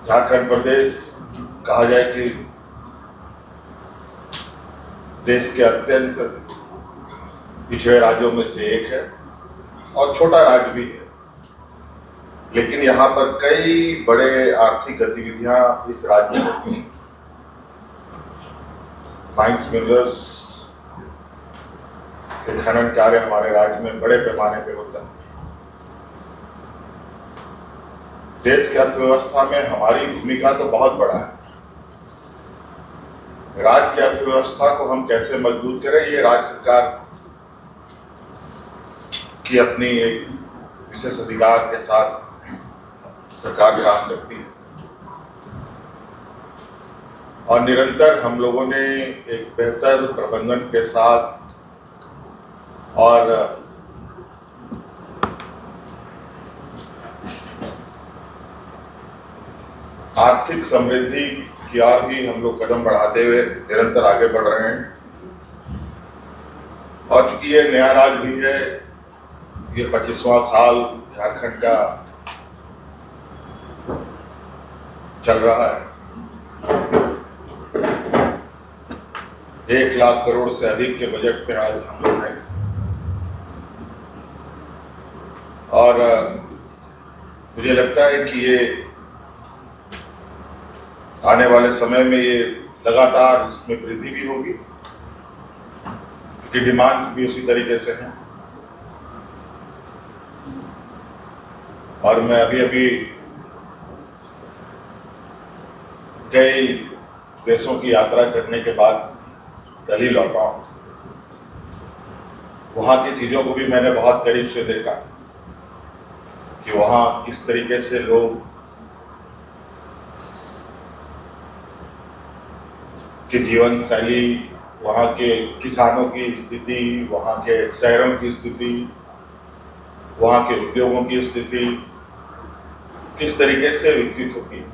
झारखंड प्रदेश कहा जाए कि देश के अत्यंत पिछड़े राज्यों में से एक है और छोटा राज्य भी है, लेकिन यहाँ पर कई बड़े आर्थिक गतिविधियां इस राज्य में होती हैं। माइंस मिनरल्स के खनन कार्य हमारे राज्य में बड़े पैमाने पर होता है। देश की अर्थव्यवस्था में हमारी भूमिका तो बहुत बड़ा है। राज्य की अर्थव्यवस्था को हम कैसे मजबूत करें, ये राज्य सरकार की अपनी एक विशेष अधिकार के साथ सरकार काम करती है और निरंतर हम लोगों ने एक बेहतर प्रबंधन के साथ और आर्थिक समृद्धि की ओर भी हम लोग कदम बढ़ाते हुए निरंतर आगे बढ़ रहे हैं। और चूंकि ये नया राज्य भी है, ये 25वां साल झारखंड का चल रहा है। 1 लाख करोड़ से अधिक के बजट पे आज हम लोग हैं और मुझे लगता है कि ये आने वाले समय में ये लगातार इसमें वृद्धि भी होगी, क्योंकि डिमांड भी उसी तरीके से है। और मैं अभी कई देशों की यात्रा करने के बाद कल ही लौटा हूं। वहां की चीजों को भी मैंने बहुत करीब से देखा कि वहां किस तरीके से लोग की जीवन शैली, वहाँ के किसानों की स्थिति, वहाँ के शहरों की स्थिति, वहाँ के उद्योगों की स्थिति किस तरीके से विकसित होती है।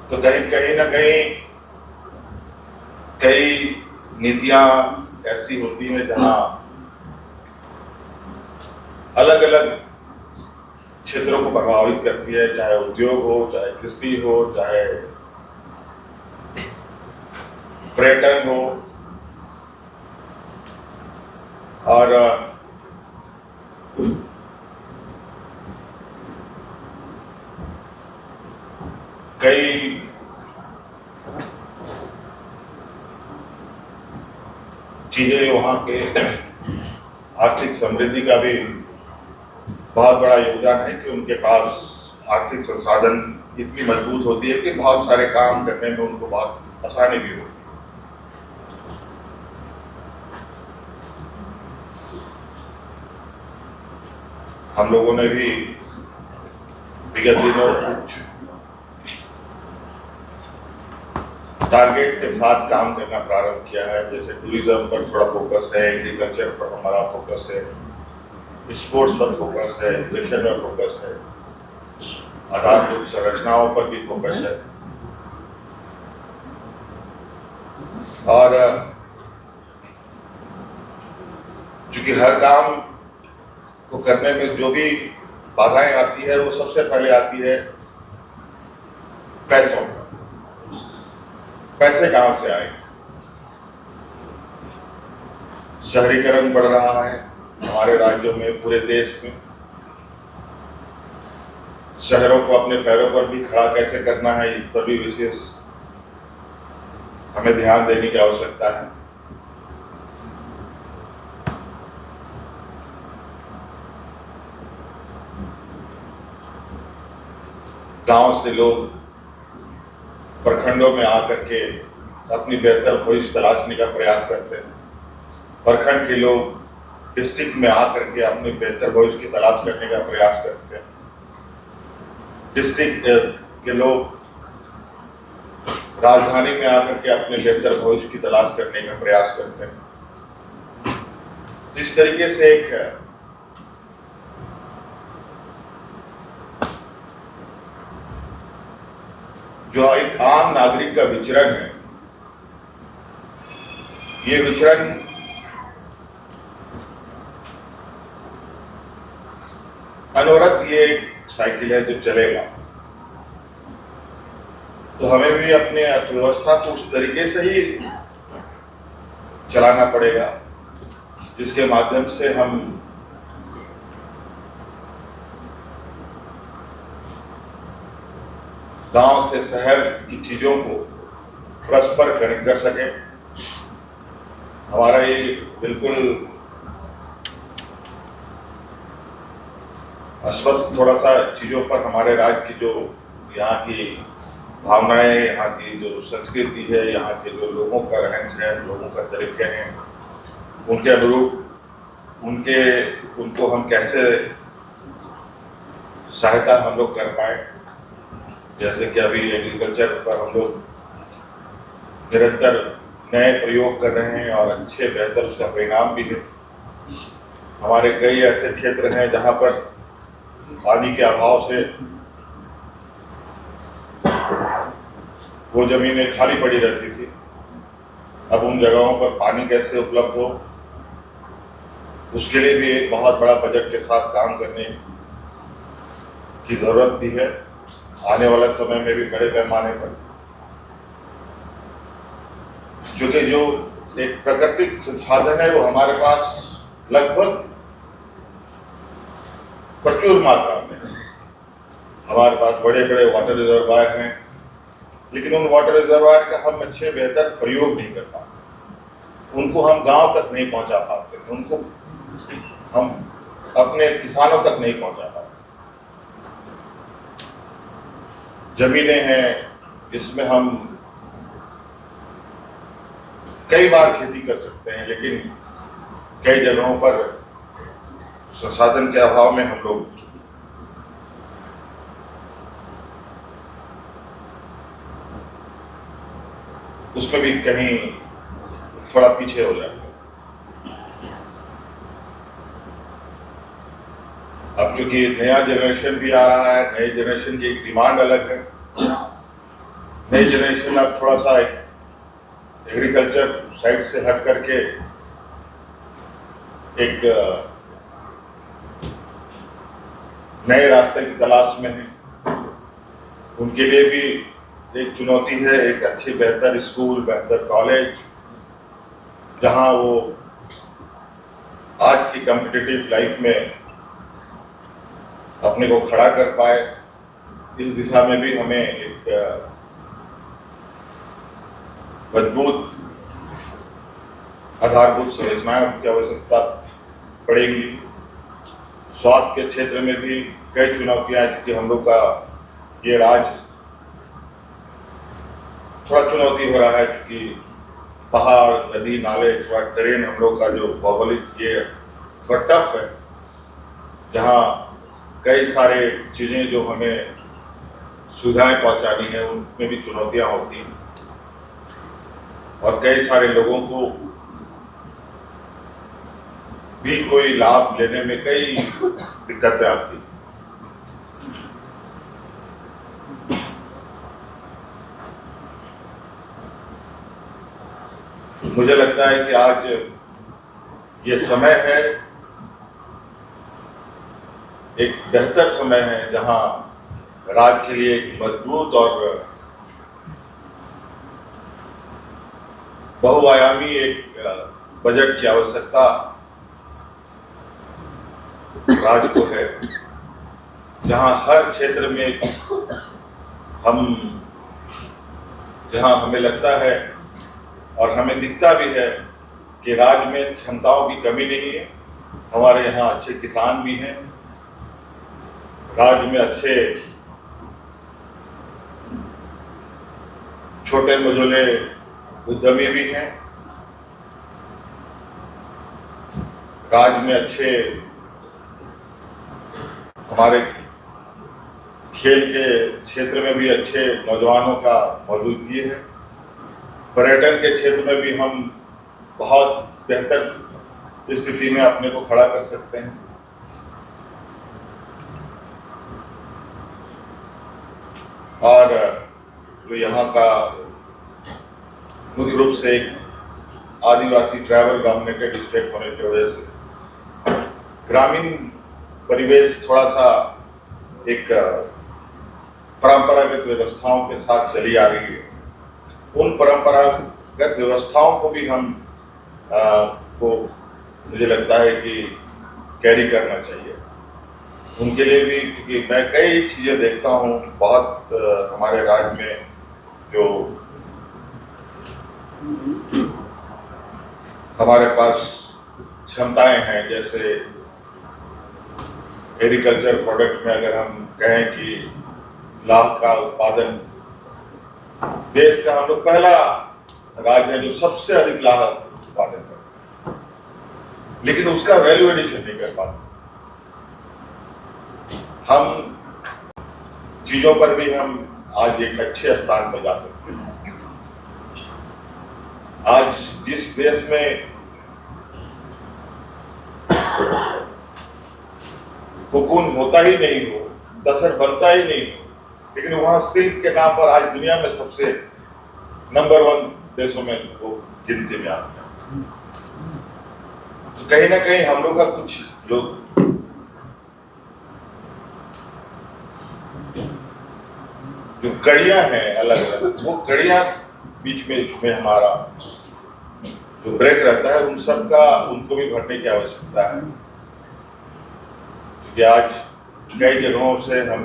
तो कहीं ना कहीं कई नीतियां ऐसी होती हैं जहाँ अलग अलग क्षेत्रों को प्रभावित करती है, चाहे उद्योग हो, चाहे कृषि हो, चाहे पर्यटन हो। और कई चीजें वहाँ के आर्थिक समृद्धि का भी बहुत बड़ा योगदान है कि उनके पास आर्थिक संसाधन इतनी मजबूत होती है कि बहुत सारे काम करने में उनको बहुत आसानी भी होती है। हम लोगों ने भी विगत दिनों कुछ टारगेट के साथ काम करना प्रारंभ किया है, जैसे टूरिज्म पर थोड़ा फोकस है, एग्रीकल्चर पर हमारा फोकस है, स्पोर्ट्स पर फोकस है, एजुकेशन पर फोकस है, आधारभूत संरचनाओं पर भी फोकस है। और चूंकि हर काम को करने में जो भी बाधाएं आती है, वो सबसे पहले आती है पैसों का। पैसे कहां से आए? शहरीकरण बढ़ रहा है हमारे राज्यों में, पूरे देश में। शहरों को अपने पैरों पर भी खड़ा कैसे करना है, इस पर भी विशेष हमें ध्यान देने की आवश्यकता है। गांव से लोग प्रखंडों में आकर के अपनी बेहतर भविष्य तलाशने का प्रयास करते हैं। प्रखंड के लोग डिस्ट्रिक्ट में आकर के अपने बेहतर भविष्य की तलाश करने का प्रयास करते हैं। डिस्ट्रिक्ट के लोग राजधानी में आकर के अपने बेहतर भविष्य की तलाश करने का प्रयास करते हैं। इस तरीके से एक जो एक आम नागरिक का विचरण है, ये विचरण अनवरत ये एक साइकिल है जो चलेगा। तो हमें भी अपनी अर्थव्यवस्था को उस तरीके से ही चलाना पड़ेगा जिसके माध्यम से हम गांव से शहर की चीजों को परस्पर कनेक्ट कर सकें। हमारा ये बिल्कुल अस्वस्थ थोड़ा सा चीजों पर हमारे राज्य की जो यहाँ की भावनाएं, यहाँ की जो संस्कृति है, यहाँ के जो लोगों का रहन सहन, लोगों का तरीके हैं, उनके अनुरूप उनको हम कैसे सहायता हम लोग कर पाए। जैसे कि अभी एग्रीकल्चर पर हम लोग निरंतर नए प्रयोग कर रहे हैं और अच्छे बेहतर उसका परिणाम भी है। हमारे कई ऐसे क्षेत्र हैं जहाँ पर पानी के अभाव से वो जमीनें खाली पड़ी रहती थी। अब उन जगहों पर पानी कैसे उपलब्ध हो, उसके लिए भी एक बहुत बड़ा बजट के साथ काम करने की जरूरत भी है आने वाले समय में भी बड़े पैमाने पर, क्योंकि जो एक प्राकृतिक संसाधन है वो हमारे पास लगभग प्रचुर मात्रा में है। हमारे पास बड़े बड़े वाटर रिजर्वायर हैं, लेकिन उन वाटर रिजर्वायर का हम अच्छे बेहतर प्रयोग नहीं कर पाते, उनको हम गांव तक नहीं पहुंचा पाते, उनको हम अपने किसानों तक नहीं पहुंचा पाते। जमीनें हैं जिसमें हम कई बार खेती कर सकते हैं, लेकिन कई जगहों पर संसाधन के अभाव में हम लोग उसमें भी कहीं थोड़ा पीछे हो जाते हैं। अब चूंकि नया जनरेशन भी आ रहा है, नई जनरेशन की एक डिमांड अलग है। नई जनरेशन अब थोड़ा सा एग्रीकल्चर साइड से हट करके एक नए रास्ते की तलाश में है। उनके लिए भी एक चुनौती है, एक अच्छे बेहतर स्कूल, बेहतर कॉलेज, जहां वो आज की कॉम्पिटिटिव लाइफ में अपने को खड़ा कर पाए। इस दिशा में भी हमें एक मजबूत आधारभूत संरचनाओं की आवश्यकता पड़ेगी। स्वास्थ्य के क्षेत्र में भी कई चुनौतियां हैं, क्योंकि हम लोग का ये राज्य थोड़ा चुनौती हो रहा है, क्योंकि पहाड़, नदी, नाले, थोड़ा टेरेन हम लोग का जो भौगोलिक ये थोड़ा टफ है, जहाँ कई सारे चीज़ें जो हमें सुविधाएं पहुंचानी है उनमें भी चुनौतियां होती हैं, और कई सारे लोगों को भी कोई लाभ लेने में कई दिक्कतें आती हैं। मुझे लगता है कि आज ये समय है, एक बेहतर समय है, जहां राज्य के लिए एक मजबूत और बहुआयामी एक बजट की आवश्यकता राज्य को है, जहां हर क्षेत्र में जहां हमें लगता है और हमें दिखता भी है कि राज्य में क्षमताओं की कमी नहीं है। हमारे यहाँ अच्छे किसान भी हैं, राज्य में अच्छे छोटे मझोले उद्यमी भी हैं, राज्य में अच्छे हमारे खेल के क्षेत्र में भी अच्छे नौजवानों का मौजूदगी है। पर्यटन के क्षेत्र में भी हम बहुत बेहतर स्थिति में अपने को खड़ा कर सकते हैं। और जो यहाँ का मुख्य रूप से एक आदिवासी ट्राइबल डोमिनेटेड डिस्ट्रिक्ट होने की वजह से ग्रामीण परिवेश थोड़ा सा एक परंपरागत व्यवस्थाओं के साथ चली आ रही है, उन परंपरागत व्यवस्थाओं को भी हम को मुझे लगता है कि कैरी करना चाहिए। उनके लिए भी, क्योंकि मैं कई चीज़ें देखता हूँ बहुत हमारे राज्य में जो हमारे पास क्षमताएं हैं, जैसे एग्रीकल्चर प्रोडक्ट में अगर हम कहें कि लाख का उत्पादन, देश का हम लोग पहला राज्य है जो सबसे अधिक लाख उत्पादन करता है, लेकिन उसका वैल्यू एडिशन नहीं कर पाते। हम चीजों पर भी हम आज एक अच्छे स्थान पर जा सकते हैं। आज जिस देश में हुकूम होता ही नहीं हो, दसर बनता ही नहीं हो, लेकिन वहां सिल्क के नाम पर आज दुनिया में सबसे नंबर 1 देशों में वो गिनती में आते हैं। तो कहीं ना कहीं हम लोग का कुछ लोग जो कड़ियां हैं अलग अलग, वो कड़ियां बीच में हमारा जो ब्रेक रहता है, उन सब का उनको भी भरने की आवश्यकता है। क्योंकि आज कई जगहों से हम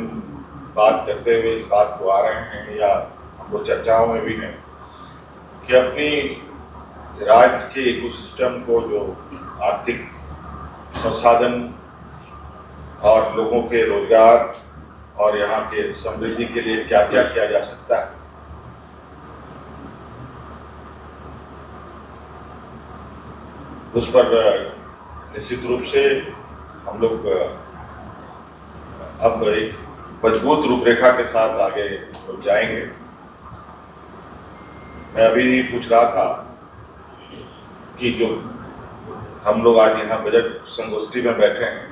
बात करते हुए इस बात को आ रहे हैं, या हम लोग चर्चाओं में भी हैं कि अपनी राज्य के इकोसिस्टम को, जो आर्थिक संसाधन और लोगों के रोजगार और यहाँ के समृद्धि के लिए क्या क्या किया जा सकता है, उस पर निश्चित रूप से हम लोग अब एक मजबूत रूपरेखा के साथ आगे लोग जाएंगे। मैं अभी पूछ रहा था कि जो हम लोग आज यहाँ बजट संगोष्ठी में बैठे हैं,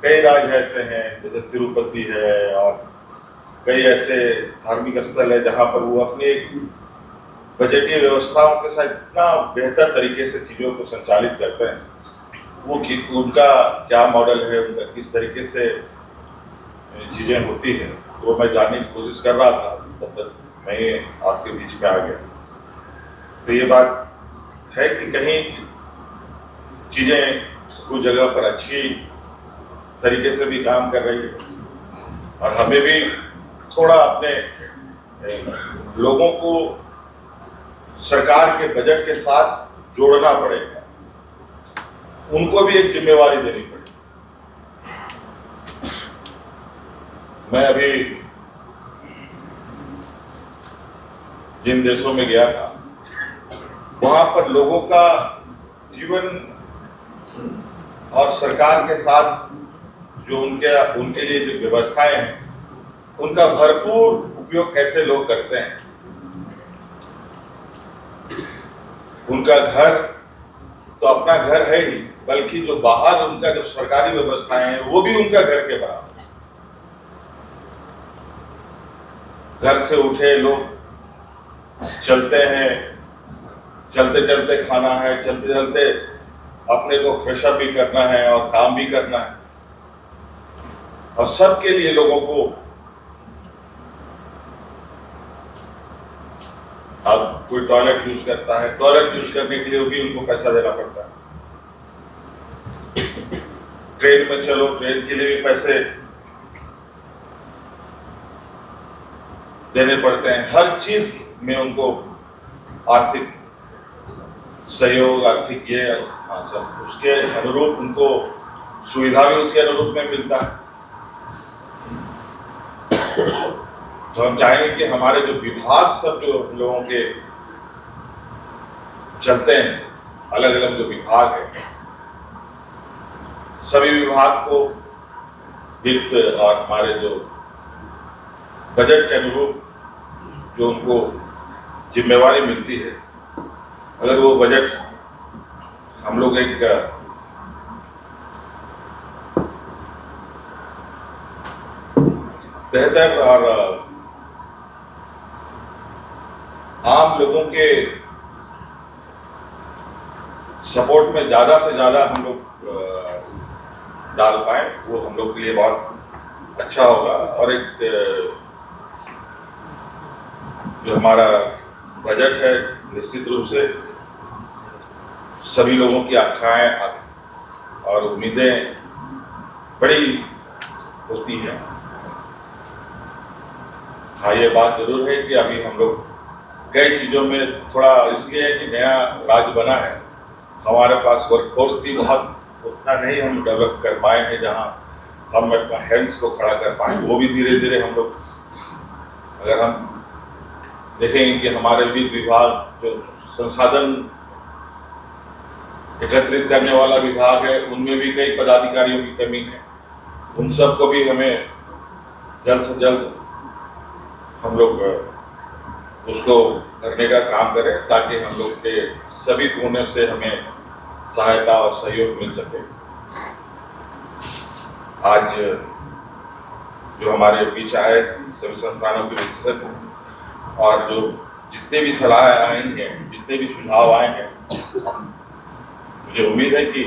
कई राज्य ऐसे हैं जैसे तिरुपति है और कई ऐसे धार्मिक स्थल है जहाँ पर वो अपनी एक बजटीय व्यवस्थाओं के साथ इतना बेहतर तरीके से चीज़ों को संचालित करते हैं। वो उनका क्या मॉडल है, उनका किस तरीके से चीज़ें होती हैं, वो मैं जानने की कोशिश कर रहा था, तब तक मैं आपके बीच में आ गया। तो ये बात है कि कहीं चीज़ें कुछ जगह पर अच्छी तरीके से भी काम कर रही है, और हमें भी थोड़ा अपने लोगों को सरकार के बजट के साथ जोड़ना पड़ेगा, उनको भी एक जिम्मेवारी देनी पड़ेगी। मैं अभी जिन देशों में गया था, वहां पर लोगों का जीवन और सरकार के साथ जो उनके लिए जो व्यवस्थाएं हैं, उनका भरपूर उपयोग कैसे लोग करते हैं। उनका घर तो अपना घर है ही, बल्कि जो बाहर उनका जो सरकारी व्यवस्थाएं हैं वो भी उनका घर के बराबर। घर से उठे लोग चलते हैं, चलते चलते खाना है, चलते चलते अपने को फ्रेश अप भी करना है और काम भी करना है, और सबके लिए लोगों को अब कोई टॉयलेट यूज करता है, टॉयलेट यूज करने के लिए भी उनको पैसा देना पड़ता है। ट्रेन में चलो, ट्रेन के लिए भी पैसे देने पड़ते हैं। हर चीज में उनको आर्थिक सहयोग, आर्थिक ये उसके अनुरूप उनको सुविधा भी उसके अनुरूप में मिलता है। तो हम चाहेंगे कि हमारे जो विभाग सब जो लोगों के चलते हैं, अलग अलग जो विभाग है, सभी विभाग को वित्त और हमारे जो बजट के अनुरूप जो उनको जिम्मेवारी मिलती है, अगर वो बजट हम लोग एक बेहतर और आम लोगों के सपोर्ट में ज्यादा से ज्यादा हम लोग डाल पाए, वो हम लोग के लिए बहुत अच्छा होगा। और एक जो हमारा बजट है, निश्चित रूप से सभी लोगों की आशाएं और उम्मीदें बड़ी होती हैं। हाँ, ये बात जरूर है कि अभी हम लोग कई चीज़ों में थोड़ा इसलिए है कि नया राज्य बना है, हमारे पास वर्कफोर्स भी बहुत उतना नहीं हम डेवलप कर पाए हैं जहाँ हम अपना हेल्थ को खड़ा कर पाए। वो भी धीरे धीरे हम लोग, अगर हम देखेंगे कि हमारे वित्त विभाग जो संसाधन एकत्रित करने वाला विभाग है, उनमें भी कई पदाधिकारियों की कमी है। उन सबको भी हमें जल्द से जल्द हम लोग उसको करने का काम करें, ताकि हम लोग के सभी कोने से हमें सहायता और सहयोग मिल सके। आज जो हमारे बीच आए सभी संस्थानों के विशेषज्ञ और जो जितने भी सलाह आई हैं, जितने भी सुझाव आए हैं, मुझे उम्मीद है कि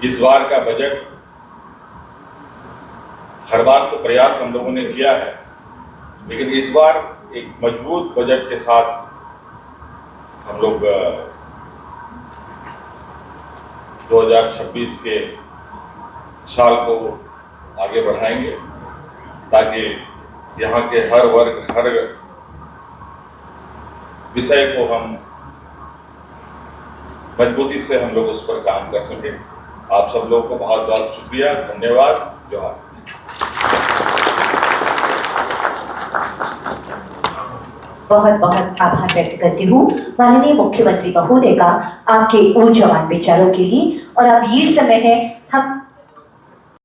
इस बार का बजट, हर बार तो प्रयास हम लोगों ने किया है, लेकिन इस बार एक मजबूत बजट के साथ हम लोग 2026 के साल को आगे बढ़ाएंगे, ताकि यहाँ के हर वर्ग, हर विषय को हम मजबूती से हम लोग उस पर काम कर सकें। आप सब लोगों को बहुत बहुत शुक्रिया, धन्यवाद, जोहार। बहुत बहुत आभार व्यक्त करती हूँ माननीय मुख्यमंत्री महोदय का आपके ऊर्जावान विचारों के लिए। और अब ये समय है हम